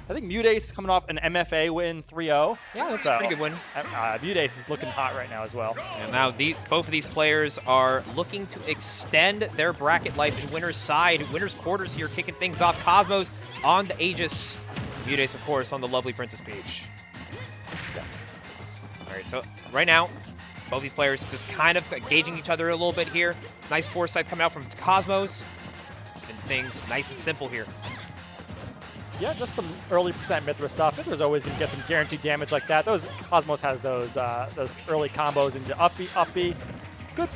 I think MuteAce coming off an MFA win 3-0. Yeah, that's a pretty good win. MuteAce is looking hot right now as well. And now both of these players are looking to extend their bracket life in winner's side. Winner's quarters here, kicking things off. Cosmos on the Aegis. MuteAce, of course, on the lovely Princess Peach. All right, so right now, both these players just kind of gauging each other a little bit here. Nice foresight coming out from Cosmos. And things nice and simple here. Yeah, just some early percent Mythra stuff. Mythra's always going to get some guaranteed damage like that. Cosmos has those early combos into up B. Good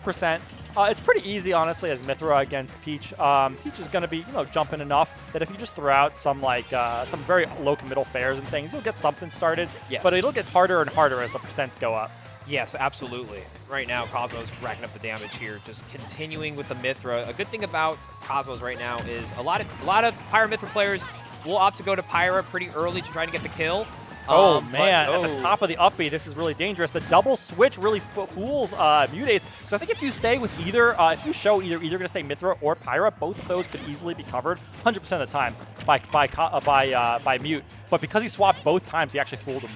percent. It's pretty easy, honestly, as Mythra against Peach. Peach is going to be, jumping enough that if you just throw out some some very low committal fairs and things, you'll get something started. Yes. But it'll get harder and harder as the percents go up. Yes, absolutely. Right now, Cosmos racking up the damage here, just continuing with the Mythra. A good thing about Cosmos right now is a lot of Pyra Mythra players will opt to go to Pyra pretty early to try to get the kill. Oh, man, at the top of the up B, this is really dangerous. The double switch really fools MuteAce. So I think if you stay with either, if you show either going to stay Mythra or Pyra, both of those could easily be covered 100% of the time by Mute. But because he swapped both times, he actually fooled him.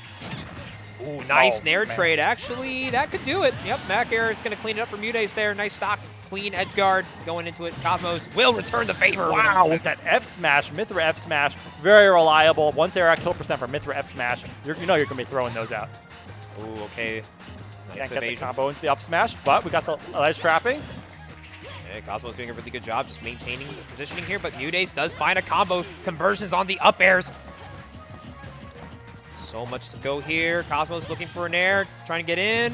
Ooh, nice nair trade. Actually, that could do it. Yep, Mac Air is going to clean it up for MuteAce there. Nice stock. Clean edge guard going into it. Cosmos will return the favor. Wow, with that F smash, Mythra F smash, very reliable. Once they're at kill percent for Mythra F smash, you're going to be throwing those out. Ooh, okay. Nice Can't get the combo into the up smash, but we got the ledge trapping. Okay, Cosmos doing a really good job just maintaining the positioning here, but MuteAce does find a combo. Conversions on the up airs. So much to go here. Cosmos looking for an air, trying to get in.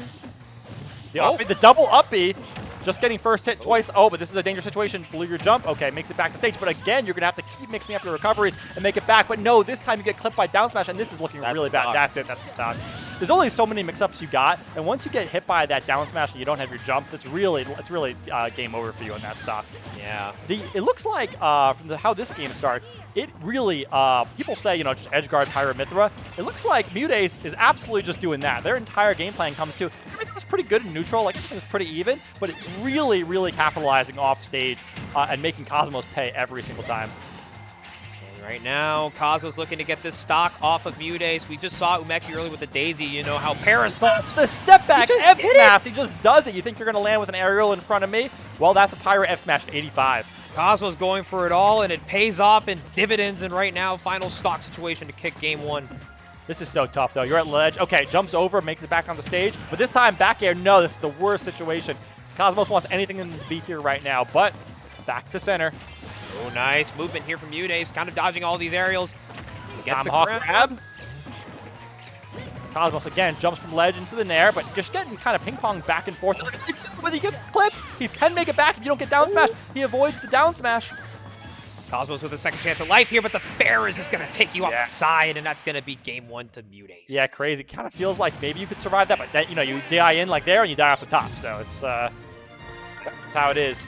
The double up B. Just getting first hit twice. Oh, but this is a dangerous situation. Blew your jump. Okay, makes it back to stage. But again, you're going to have to keep mixing up your recoveries and make it back. But no, this time you get clipped by down smash, and this is looking really bad. That's it. That's a stock. There's only so many mix-ups you got, and once you get hit by that down smash and you don't have your jump, it's really game over for you on that stock. Yeah. It looks like from how this game starts, it really people say just edge guard Pyra Mythra. It looks like MuteAce is absolutely just doing that. Their entire game plan comes to everything's pretty good in neutral, like everything's pretty even, but it really capitalizing off stage and making Cosmos pay every single time. And right now, Cosmos looking to get this stock off of MuteAce. We just saw Umeki early with the Daisy. How Parasol. The step back F map, he just does it. You think you're going to land with an aerial in front of me? Well, that's a Pyra F smash at 85. Cosmos going for it all, and it pays off in dividends. And right now, final stock situation to kick game one. This is so tough, though. You're at ledge. Okay, jumps over, makes it back on the stage. But this time, back air, no, this is the worst situation. Cosmos wants anything to be here right now, but back to center. Oh, nice movement here from MuteAce, kind of dodging all these aerials. Gets the Tomahawk grab. Cosmos, again, jumps from ledge into the nair, but just getting kind of ping-pong back and forth. When he gets clipped, he can make it back if you don't get down smash. He avoids the down smash. Cosmos with a second chance at life here, but the fair is just going to take you off the side, and that's going to be game one to MuteAce. Yeah, crazy. Kind of feels like maybe you could survive that, but that, you die in like there and you die off the top. So it's that's how it is.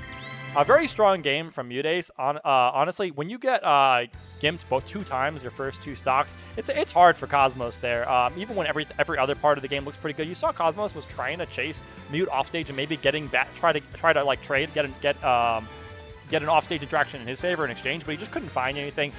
A very strong game from MuteAce. Honestly, when you get gimped both 2 times your first 2 stocks, it's hard for Cosmos there. Even when every other part of the game looks pretty good, you saw Cosmos was trying to chase Mute off stage and maybe getting back, try to like trade, get an off-stage interaction in his favor in exchange, but he just couldn't find anything.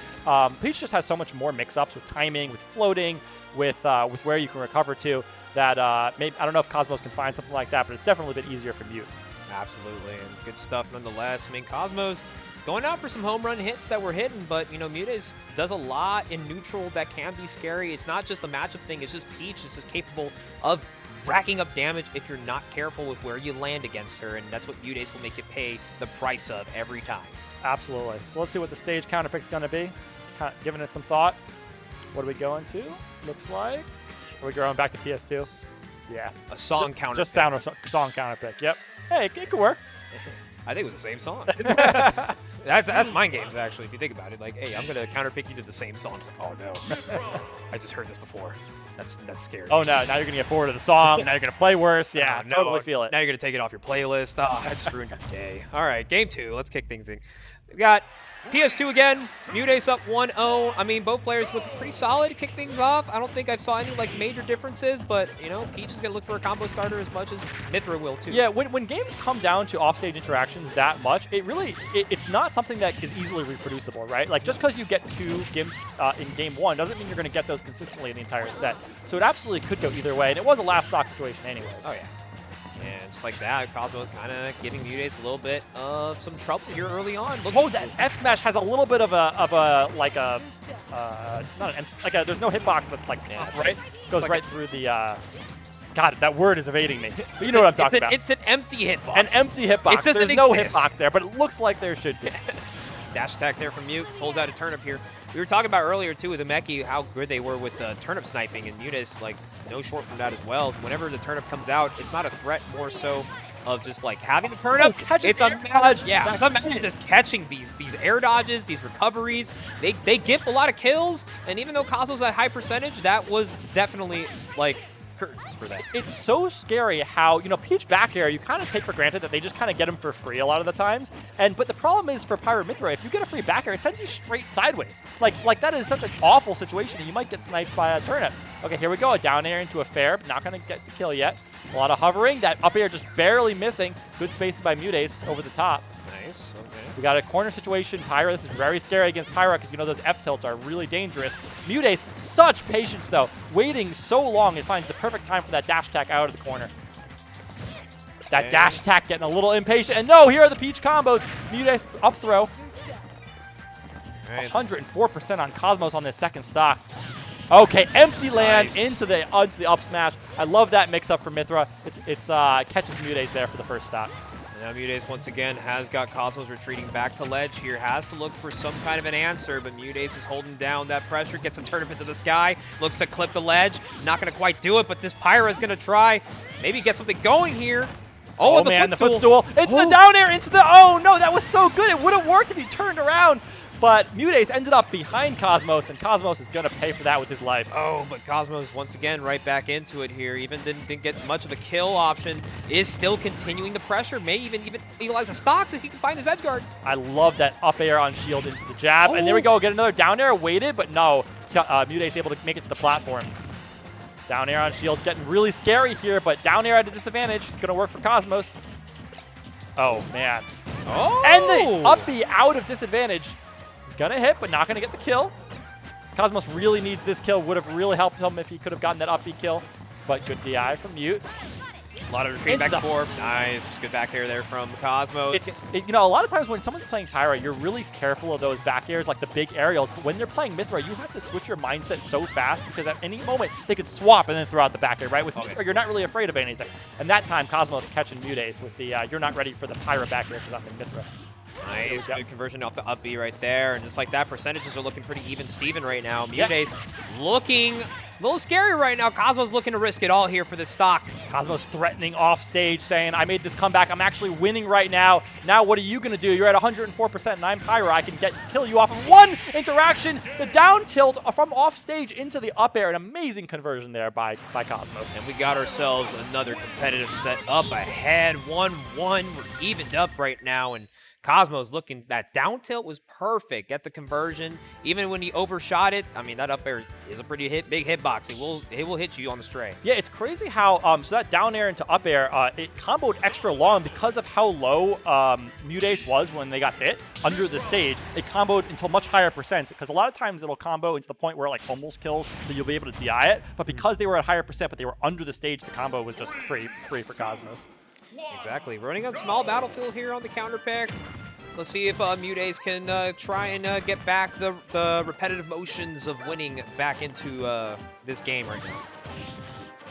Peach just has so much more mix-ups with timing, with floating, with where you can recover to, that maybe I don't know if Cosmos can find something like that, but it's definitely a bit easier for Mute. Absolutely, and good stuff nonetheless. I mean, Cosmos going out for some home run hits that were hitting, but MuteAce does a lot in neutral that can be scary. It's not just a matchup thing, it's just Peach is just capable of racking up damage if you're not careful with where you land against her, and that's what MuteAce will make you pay the price of every time. Absolutely. So let's see what the stage counter pick's going to be. Kind of giving it some thought. What are we going to? Looks like. Are we going back to PS2? Yeah. A song counter just pick. Song counter pick. Yep. Hey, it could work. I think it was the same song. That's mind games, actually, if you think about it. Like, hey, I'm going to counter pick you to the same song. Like, oh, no. I just heard this before. That's scary. Oh, no. Now you're going to get bored of the song. Now you're going to play worse. Yeah, totally feel it. Now you're going to take it off your playlist. Oh, that just ruined your day. All right, game 2. Let's kick things in. We got PS2 again, MuteAce up 1-0. I mean, both players look pretty solid to kick things off. I don't think I saw any like major differences, but you know, Peach is gonna look for a combo starter as much as Mythra will too. Yeah, when games come down to offstage interactions that much, it's not something that is easily reproducible, right? Like just because you get 2 gimps in game 1 doesn't mean you're gonna get those consistently in the entire set. So it absolutely could go either way, and it was a last stock situation anyways. Oh yeah. And just like that, Cosmo's kind of giving MuteAce a little bit of some trouble here early on. Oh, that F smash has a little bit of a there's no hitbox that's like right goes like right through the. God, that word is evading me. But you know what I'm talking about. It's an empty hitbox. An empty hitbox. It doesn't There's no exist. hitbox there, but it looks like there should be. Dash attack there from Mute. Pulls out a turnip here. We were talking about earlier, too, with the Meki, how good they were with turnip sniping, and MuteAce, like, no short from that as well. Whenever the turnip comes out, it's not a threat more so of just, like, having the turnip. It's a matter, yeah, it's a matter of just catching these air dodges, these recoveries. They gimp a lot of kills, and even though Cosmo's at high percentage, that was definitely, like, curtains for that. It's so scary how, you know, Peach back air, you kind of take for granted that they just kind of get them for free a lot of the times. But the problem is for Pyra Mythra, if you get a free back air, it sends you straight sideways. Like that is such an awful situation, and you might get sniped by a turnip. Okay, here we go. A down air into a fair, but not going to get the kill yet. A lot of hovering. That up air just barely missing. Good spacing by MuteAce over the top. Nice. Okay. We got a corner situation. Pyra, this is very scary against Pyra because you know those F-tilts are really dangerous. MuteAce, such patience though, waiting so long and finds the perfect time for that dash attack out of the corner. That dash attack getting a little impatient. And no, here are the Peach combos. MuteAce up throw. 104% on Cosmos on this second stock. Okay, empty land into the up smash. I love that mix-up for Mythra. It's catches MuteAce there for the first stock. Now MuteAce once again has got Cosmos retreating back to ledge here. Has to look for some kind of an answer, but MuteAce is holding down that pressure. Gets a turnip into the sky. Looks to clip the ledge. Not going to quite do it, but this Pyra is going to try. Maybe get something going here. Oh man, the footstool. It's the down air into the... Oh no, that was so good. It would have worked if he turned around. But MuteAce ended up behind Cosmos, and Cosmos is going to pay for that with his life. Oh, but Cosmos, once again, right back into it here. Even didn't get much of a kill option. Is still continuing the pressure. May even utilize the stocks if he can find his edge guard. I love that up air on shield into the jab. And there we go. Get another down air. Waited, but no. MuteAce able to make it to the platform. Down air on shield. Getting really scary here, but down air at a disadvantage. It's going to work for Cosmos. Oh, man. Oh! And the up B out of disadvantage. He's going to hit, but not going to get the kill. Cosmos really needs this kill. Would have really helped him if he could have gotten that up B kill. But good DI from Mute. A lot of retreat back and forth. Nice. Good back air there from Cosmos. You know, a lot of times when someone's playing Pyra, you're really careful of those back airs, like the big aerials. But when they're playing Mythra, you have to switch your mindset so fast because at any moment they could swap and then throw out the back air, right? With Mythra, you're not really afraid of anything. And that time, Cosmos catching MuteAce with the you're not ready for the Pyra back air because I'm in Mythra. Nice, good conversion off the up B right there. And just like that, percentages are looking pretty even Steven right now. MuteAce looking a little scary right now. Cosmos looking to risk it all here for this stock. Cosmos threatening off stage, saying, I made this comeback. I'm actually winning right now. Now what are you going to do? You're at 104% and I'm Pyra. I can kill you off of one interaction. The down tilt from off stage into the up air. An amazing conversion there by Cosmos. And we got ourselves another competitive set up ahead. 1-1. We're evened up right now. And Cosmos looking, that down tilt was perfect. Get the conversion. Even when he overshot it, I mean, that up air is a pretty big hitbox. It will hit you on the stray. Yeah, it's crazy how, so that down air into up air, it comboed extra long because of how low MuteAce was when they got hit under the stage. It comboed until much higher percents because a lot of times it'll combo into the point where it like almost kills, so you'll be able to DI it. But because they were at higher percent, but they were under the stage, the combo was just free for Cosmos. Exactly. Running on small battlefield here on the counter pick. Let's see if MuteAce can try and get back the repetitive motions of winning back into this game right now.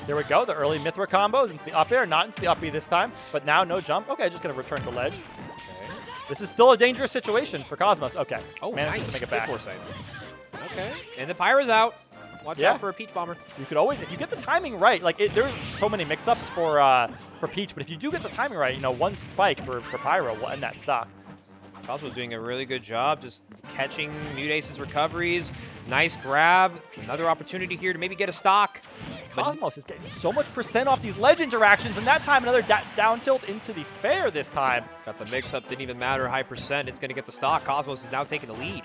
There we go. The early Mythra combos into the up air, not into the up B this time. But now no jump. Okay, just going to return to ledge. Okay. This is still a dangerous situation for Cosmos. Okay. Oh, managed nice. to make it back. Okay. And the Pyra's out. Watch out for a Peach Bomber. You could always, if you get the timing right, like there's so many mix-ups for Peach, but if you do get the timing right, you know, one spike for Pyra will end that stock. Cosmo's doing a really good job just catching MuteAce's recoveries. Nice grab. Another opportunity here to maybe get a stock. Cosmos is getting so much percent off these ledge interactions, and that time another down tilt into the fair this time. Got the mix-up, didn't even matter, high percent. It's going to get the stock. Cosmos is now taking the lead.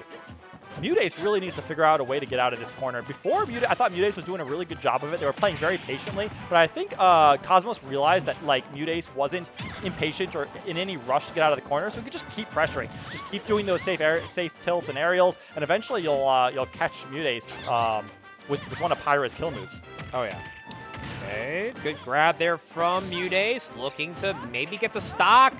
MuteAce really needs to figure out a way to get out of this corner. Before, I thought MuteAce was doing a really good job of it. They were playing very patiently, but I think Cosmos realized that like MuteAce wasn't impatient or in any rush to get out of the corner, so he could just keep pressuring, just keep doing those safe tilts and aerials, and eventually you'll catch MuteAce with one of Pyra's kill moves. Oh yeah. Okay, good grab there from MuteAce, looking to maybe get the stock.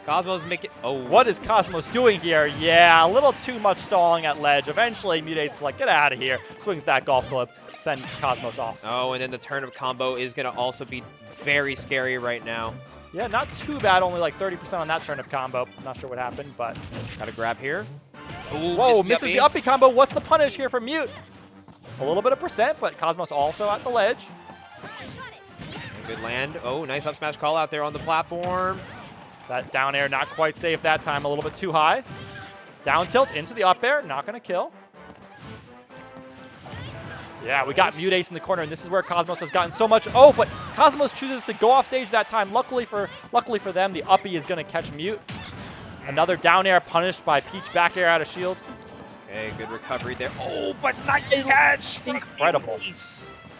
Cosmos make it. Oh, what is Cosmos doing here? Yeah, a little too much stalling at ledge. Eventually, MuteAce is like, get out of here. Swings that golf club, send Cosmos off. Oh, and then the turnip combo is going to also be very scary right now. Yeah, not too bad. Only like 30% on that turnip combo. Not sure what happened, but got a grab here. Ooh, whoa, misses the uppy combo. What's the punish here for Mute? A little bit of percent, but Cosmos also at the ledge. Good land. Oh, nice up smash call out there on the platform. That down air not quite safe that time, a little bit too high. Down tilt into the up air, not going to kill. Yeah, we got MuteAce in the corner, and this is where Cosmos has gotten so much. Oh, but Cosmos chooses to go off stage that time. Luckily for them, the uppy is going to catch Mute. Another down air punished by Peach back air out of shield. Okay, good recovery there. Oh, but nice catch! Incredible.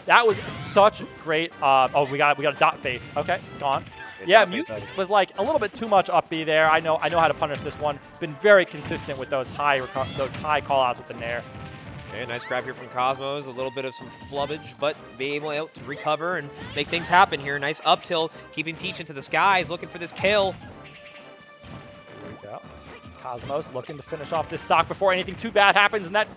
That was such great. Oh, we got a dot face. Okay, it's gone. Yeah, MuteAce was like a little bit too much up B there. I know how to punish this one. Been very consistent with those high callouts with the nair. Okay, nice grab here from Cosmos. A little bit of some flubbage, but being able to recover and make things happen here. Nice up tilt, keeping Peach into the skies, looking for this kill. Here we go. Cosmos looking to finish off this stock before anything too bad happens, and that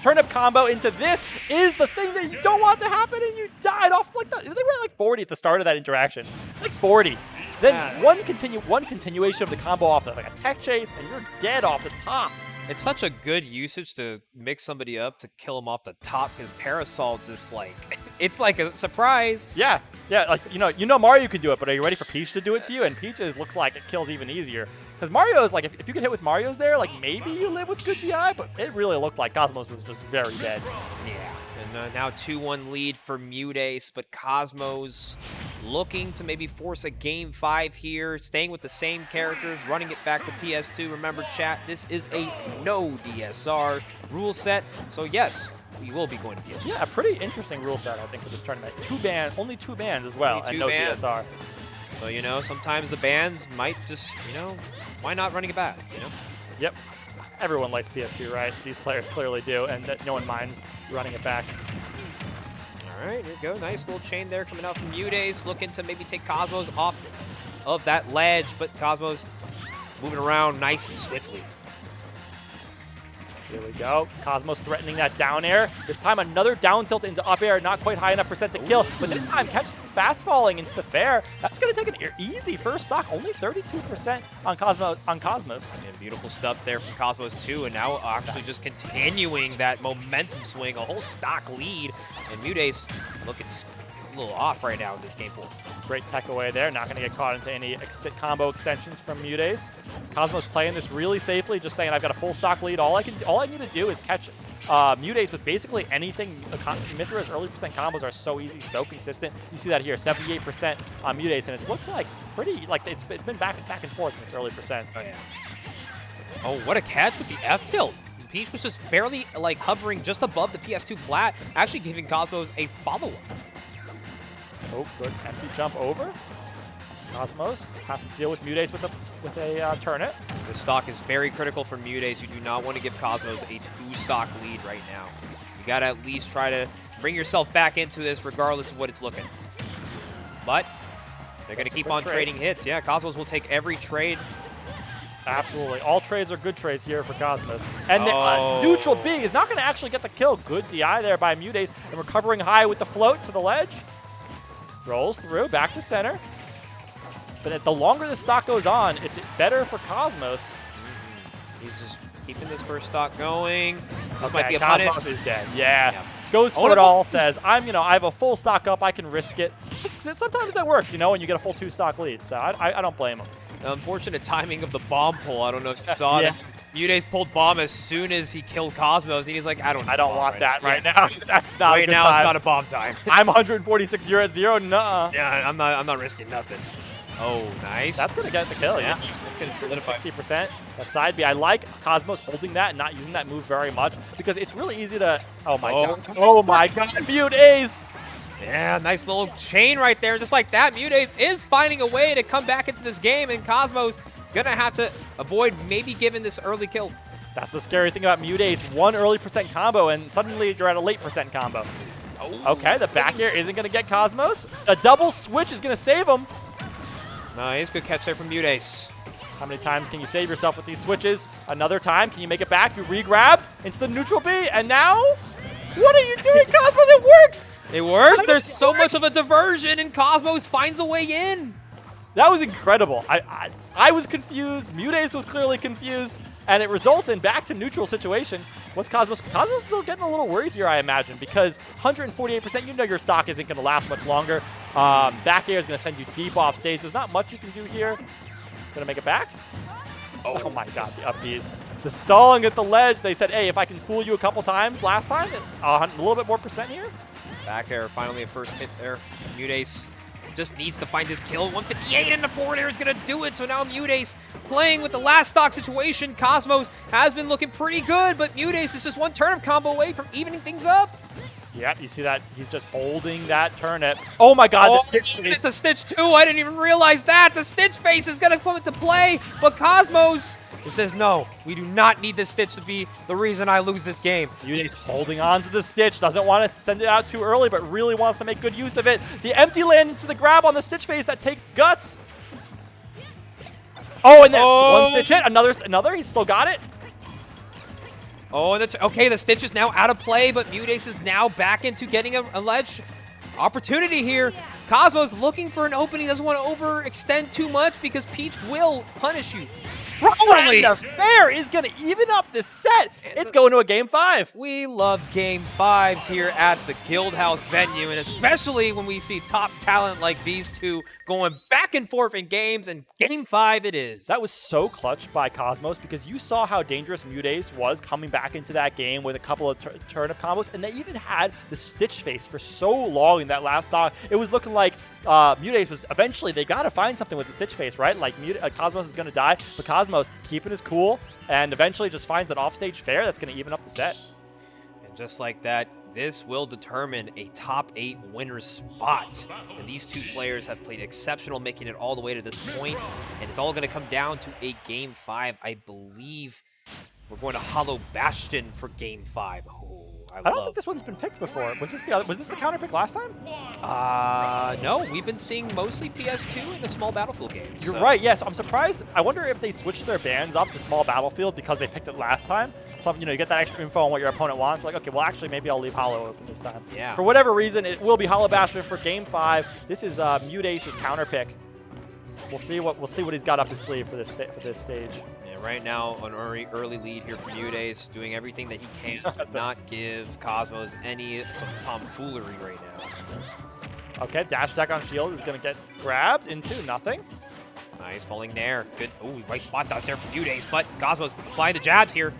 turnip combo into this is the thing that you don't want to happen, and you died off like they were at like 40 at the start of that interaction, like 40. Then one continuation of the combo off like a tech chase, and you're dead off the top. It's such a good usage to mix somebody up to kill them off the top because Parasol just like it's like a surprise. Yeah, like you know Mario can do it, but are you ready for Peach to do it to you? And Peach's looks like it kills even easier. Because Mario's like, if you can hit with Mario's there, like maybe you live with good DI, but it really looked like Cosmos was just very dead. Yeah, and now 2-1 lead for MuteAce, but Cosmos looking to maybe force a game 5 here, staying with the same characters, running it back to PS2. Remember, chat, this is a no DSR rule set, so yes, we will be going to PS2. Yeah, a pretty interesting rule set, I think, for this tournament. Only two bans as well, and no DSR. So, sometimes the bans might just, why not running it back, Yep. Everyone likes PS2, right? These players clearly do, and no one minds running it back. All right, here we go. Nice little chain there coming out from MuteAce, looking to maybe take Cosmos off of that ledge, but Cosmos moving around nice and swiftly. Here we go. Cosmos threatening that down air. This time another down tilt into up air. Not quite high enough percent to kill, but this time catches fast falling into the fair. That's going to take an easy first stock. Only 32% on Cosmos. And beautiful stuff there from Cosmos too, and now actually just continuing that momentum swing, a whole stock lead. And MuteAce looking a little off right now in this game 4. Great tech away there. Not going to get caught into any combo extensions from MuteAce. Cosmos playing this really safely, just saying I've got a full stock lead. All I need to do is catch MuteAce with basically anything. Mythra's early percent combos are so easy, so consistent. You see that here, 78% on MuteAce, and it's looked like pretty it's been back and forth in its early percents. Oh yeah. Oh, what a catch with the F tilt. Peach was just barely like hovering just above the PS2 plat, actually giving Cosmos a follow-up. Oh, good empty jump over. Cosmos has to deal with MuteAce with a turnip. This stock is very critical for MuteAce. You do not want to give Cosmos a 2-stock lead right now. You got to at least try to bring yourself back into this regardless of what it's looking. But they're going to keep on trading hits. Yeah, Cosmos will take every trade. Absolutely. All trades are good trades here for Cosmos. And the neutral B is not going to actually get the kill. Good DI there by MuteAce, and recovering high with the float to the ledge. Rolls through, back to center. But the longer the stock goes on, it's better for Cosmos. He's just keeping this first stock going. This okay, might be a Cosmos punish. is dead. Yeah. Goes for it all, says, I have a full stock up, I can risk it. Sometimes that works, when you get a full 2-stock lead. So I don't blame him. The unfortunate timing of the bomb pull. I don't know if you saw it. MuteAce pulled bomb as soon as he killed Cosmos, and he's like, I don't want that right now. That's not a right good now. time. It's not a bomb time. I'm 146. You're at 0. Nuh-uh. Yeah, I'm not risking nothing. Oh, nice. That's gonna get the kill. Yeah, Yeah. it's gonna solidify. 60%. That side B. I like Cosmos holding that and not using that move very much because it's really easy to. Oh my god. Oh my god. MuteAce. Yeah, nice little chain right there. Just like that, MuteAce is finding a way to come back into this game, and Cosmos gonna have to avoid maybe giving this early kill. That's the scary thing about MuteAce. One early percent combo, and suddenly you're at a late percent combo. Oh. Okay, the back air isn't going to get Cosmos. A double switch is going to save him. Nice, good catch there from MuteAce. How many times can you save yourself with these switches? Another time, can you make it back? You re-grabbed into the neutral B, and now? What are you doing, Cosmos? It works! It works. There's so much of a diversion, and Cosmos finds a way in. That was incredible. I was confused. MuteAce was clearly confused, and it results in back to neutral situation. What's Cosmos? Cosmos is still getting a little worried here, I imagine, because 148%, you know your stock isn't going to last much longer. Back air is going to send you deep off stage. There's not much you can do here. Going to make it back? Oh my god, the up Bs. The stalling at the ledge. They said, hey, if I can fool you a couple times last time, a little bit more percent here. Back air, finally a first hit there. MuteAce just needs to find his kill. 158 and the forward air is going to do it. So now MuteAce playing with the last stock situation. Cosmos has been looking pretty good, but MuteAce is just one turnip combo away from evening things up. Yep, you see that? He's just holding that turnip. Oh my god, the Stitch face. It's a Stitch too. I didn't even realize that. The Stitch face is going to come into play, but Cosmos says, no, we do not need this Stitch to be the reason I lose this game. MuteAce holding on to the Stitch, doesn't want to send it out too early, but really wants to make good use of it. The empty land into the grab on the Stitch face that takes guts. Oh, and that's one Stitch hit. Another, he's still got it. Oh, and that's okay. The Stitch is now out of play, but MuteAce is now back into getting a ledge opportunity here. Cosmos looking for an opening, doesn't want to overextend too much because Peach will punish you. Probably. The fair is going to even up this set. It's going to a Game 5. We love Game 5s here at the Guildhouse venue, and especially when we see top talent like these two going back and forth in games, and Game 5 it is. That was so clutch by Cosmos because you saw how dangerous MuteAce was coming back into that game with a couple of turnip combos, and they even had the Stitch face for so long in that last stock. It was looking like MuteAce was eventually, they got to find something with the Stitch face, right? Like Cosmos is going to die, but Cosmos keeping his cool and eventually just finds that offstage fair that's going to even up the set. And just like that, this will determine a top 8 winner spot. And these two players have played exceptional, making it all the way to this point. And it's all going to come down to a Game 5. I believe we're going to Hollow Bastion for Game 5. Oh, I don't think this one's been picked before. Was this the counter pick last time? No, we've been seeing mostly PS2 in the small battlefield games. You're right, yes. I'm surprised. I wonder if they switched their bans up to small battlefield because they picked it last time. So, you know, you get that extra info on what your opponent wants. Like, okay, well, actually, maybe I'll leave Hollow open this time. Yeah. For whatever reason, it will be Hollow Bastion for Game 5. This is MuteAce's counter pick. We'll see what he's got up his sleeve for this stage. Yeah, right now, an early lead here for MuteAce, doing everything that he can to not give Cosmos any sort of tomfoolery right now. Okay, dash attack on shield is going to get grabbed into nothing. Nice, falling there. Good. Oh, right spot out there for MuteAce, but Cosmos applying the jabs here.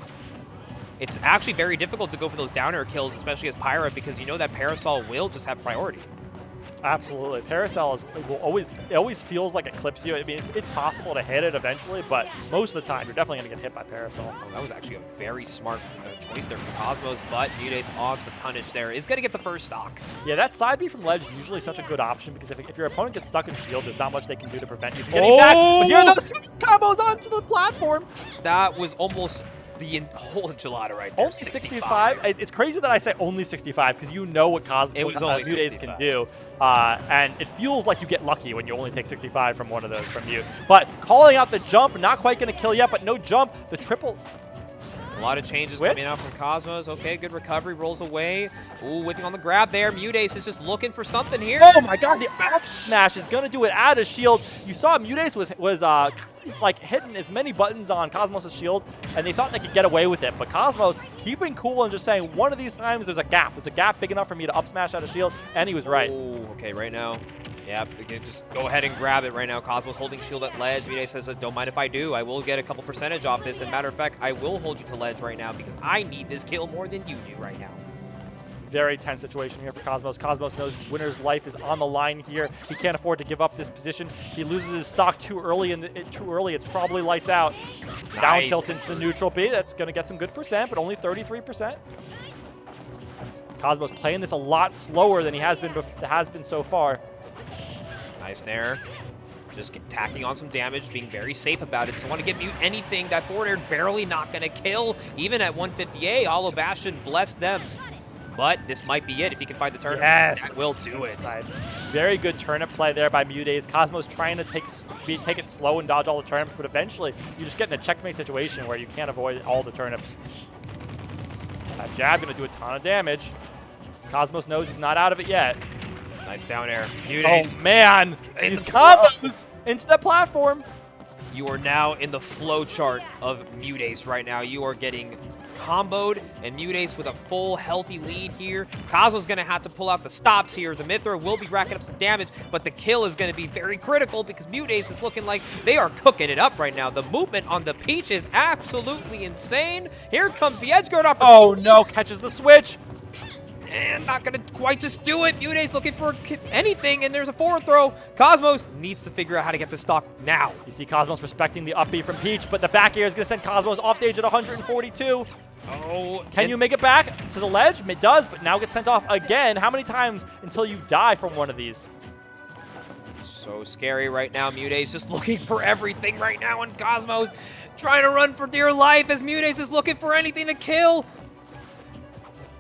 It's actually very difficult to go for those down air kills, especially as Pyra, because you know that Parasol will just have priority. Absolutely. Parasol always feels like it clips you. I mean, it's possible to hit it eventually, but most of the time, you're definitely going to get hit by Parasol. Oh, that was actually a very smart choice there from Cosmos, but MuteAce on the punish there is going to get the first stock. Yeah, that side B from ledge is usually such a good option because if your opponent gets stuck in shield, there's not much they can do to prevent you from getting back. But here are those two combos onto the platform. That was almost the whole enchilada right there. Only 65. It's crazy that I say only 65 because you know what MuteAce can do. And it feels like you get lucky when you only take 65 from one of those from you. But calling out the jump, not quite going to kill yet, but no jump. The triple. A lot of changes coming out from Cosmos. Okay, good recovery, rolls away. Ooh, whipping on the grab there. MuteAce is just looking for something here. Oh my god, the up smash is going to do it out of shield. You saw MuteAce was like hitting as many buttons on Cosmos' shield, and they thought they could get away with it. But Cosmos keeping cool and just saying, one of these times there's a gap. There's a gap big enough for me to up smash out a shield, and he was right. Oh, okay, right now. Yeah, just go ahead and grab it right now. Cosmos holding shield at ledge. MuteAce says, don't mind if I do. I will get a couple percentage off this. And matter of fact, I will hold you to ledge right now because I need this kill more than you do right now. Very tense situation here for Cosmos. Cosmos knows his winner's life is on the line here. He can't afford to give up this position. He loses his stock too early, it's probably lights out. Nice. Down tilt into the neutral B. That's going to get some good percent, but only 33%. Cosmos playing this a lot slower than he has been so far. Nice nair. Just tacking on some damage, being very safe about it. Doesn't want to get mute anything. That forward air barely not going to kill. Even at 158, Hollow Bastion blessed them. But this might be it if he can find the turnip. Yes, that will do it. Very good turnip play there by MuteAce. Cosmos trying to take it slow and dodge all the turnips, but eventually you just get in a checkmate situation where you can't avoid all the turnips. That jab going to do a ton of damage. Cosmos knows he's not out of it yet. Nice down air. MuteAce. Oh, man. These combos into the platform. You are now in the flow chart of MuteAce right now. You are getting comboed, and MuteAce with a full healthy lead here. Cosmo's going to have to pull out the stops here. The Mythra will be racking up some damage, but the kill is going to be very critical because MuteAce is looking like they are cooking it up right now. The movement on the Peach is absolutely insane. Here comes the edge guard opportunity. Oh, no. Catches the switch. And not going to quite just do it. MuteAce looking for anything, and there's a forward throw. Cosmos needs to figure out how to get the stock now. You see Cosmos respecting the up B from Peach, but the back air is going to send Cosmos off stage at 142. Oh, Can you make it back to the ledge? It does, but now gets sent off again. How many times until you die from one of these? So scary right now. MuteAce just looking for everything right now, and Cosmos trying to run for dear life as MuteAce is looking for anything to kill.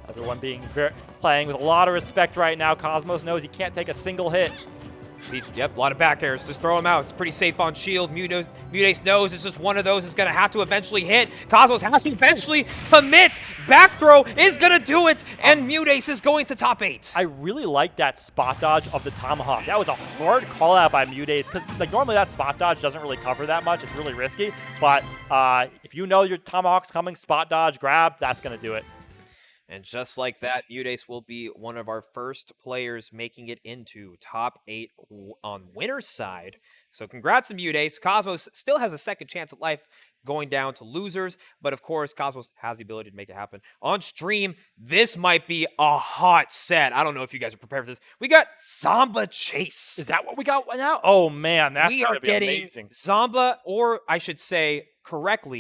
Everyone playing with a lot of respect right now. Cosmos knows he can't take a single hit. Peach, yep, a lot of back airs. Just throw him out. It's pretty safe on shield. MuteAce knows it's just one of those. It's going to have to eventually hit. Cosmos has to eventually commit. Back throw is going to do it, and MuteAce is going to top 8. I really like that spot dodge of the Tomahawk. That was a hard call out by MuteAce because like normally that spot dodge doesn't really cover that much. It's really risky, but if you know your Tomahawk's coming, spot dodge, grab, that's going to do it. And just like that, MuteAce will be one of our first players making it into top 8 on winner's side. So congrats to MuteAce. Cosmos still has a second chance at life going down to losers. But of course, Cosmos has the ability to make it happen. On stream, this might be a hot set. I don't know if you guys are prepared for this. We got Zomba Chase. Is that what we got now? Oh, man, that's we are getting amazing. Zomba, or I should say correctly,